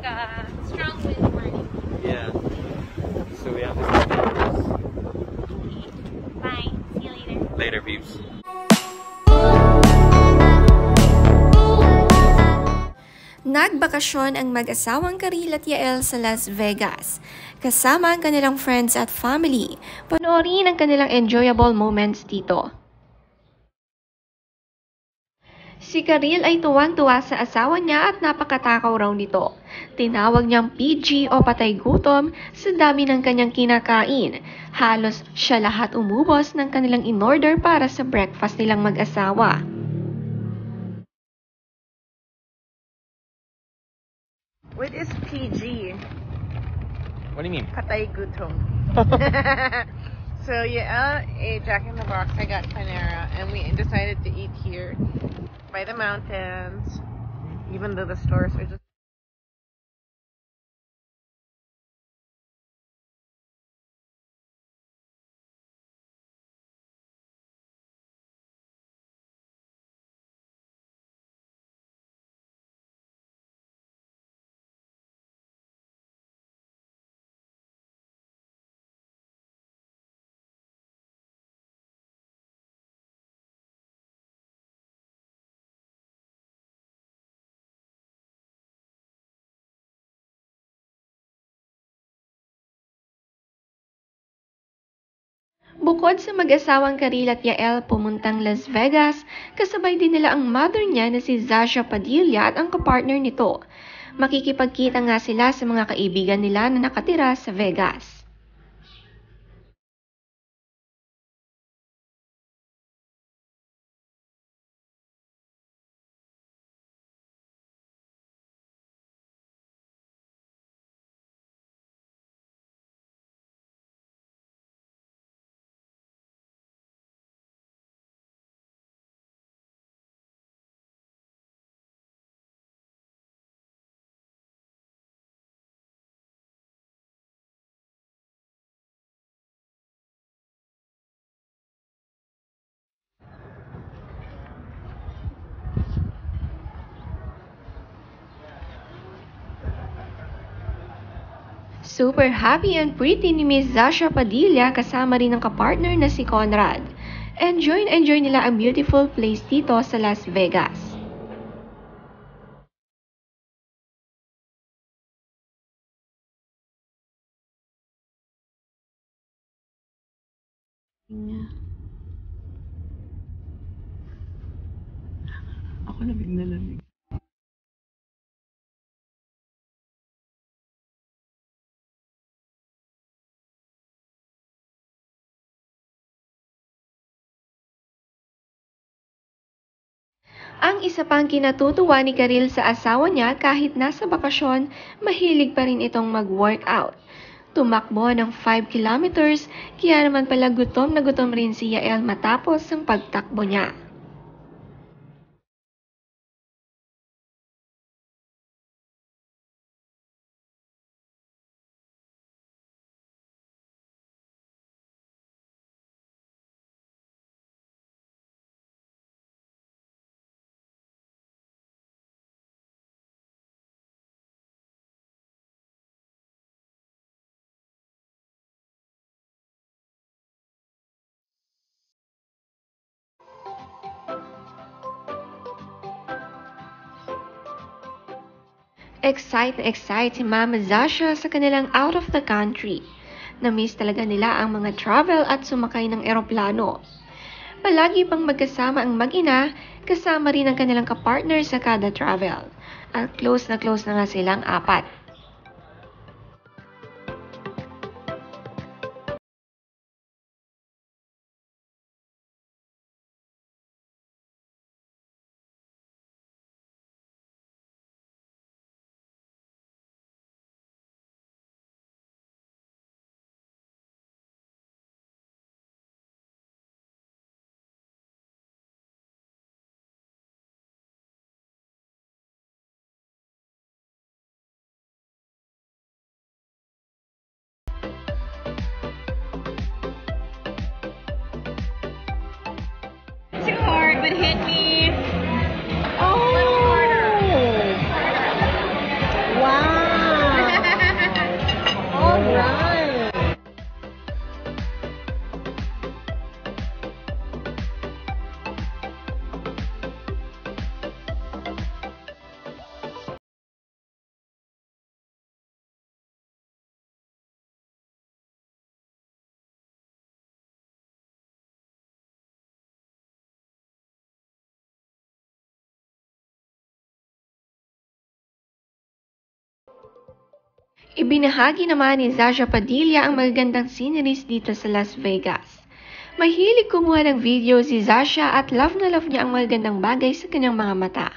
like a strong wind warning. Yeah. So we have to stop at this. Bye. See you later. Later, peeps. Nagbakasyon ang mag-asawang Karil at Yael sa Las Vegas. Kasama ang kanilang friends at family. Panoorin ang kanilang enjoyable moments dito. Si Karil ay tuwang-tuwa sa asawa niya at napakatakaw raw nito. Tinawag niyang PG o patay gutom sa dami ng kanyang kinakain. Halos siya lahat umubos ng kanilang in-order para sa breakfast nilang mag-asawa. What is PG? What do you mean? Patay gutom. So yeah, ate Jack in the Box. I got Panera, and we decided to eat here by the mountains, even though the stores are just. Bukod sa mag-asawang Karil at Yael pumuntang Las Vegas, kasabay din nila ang mother niya na si Zasha Padilla at ang kapartner nito. Makikipagkita nga sila sa mga kaibigan nila na nakatira sa Vegas. Super happy and pretty ni Miss Zasha Padilla kasama rin ng kapartner na si Conrad. Enjoy nila ang beautiful place dito sa Las Vegas. Ako lamig na lamig. Ang isa pang kinatutuwa ni Karil sa asawa niya kahit nasa bakasyon, mahilig pa rin itong mag-workout. Tumakbo ng 5 kilometers, kaya naman pala gutom na gutom rin si Yael matapos ang pagtakbo niya. Excite si Mama Zasha sa kanilang out of the country. Na-miss talaga nila ang mga travel at sumakay ng eroplano. Palagi pang magkasama ang mag-ina, kasama rin ang kanilang kapartner sa kada travel. At close na nga silang apat. But hit me. Oh! Wow! Ibinahagi naman ni Zasha Padilla ang magagandang sceneries dito sa Las Vegas. Mahilig kumuha ng video si Zasha at love na love niya ang magagandang bagay sa kanyang mga mata.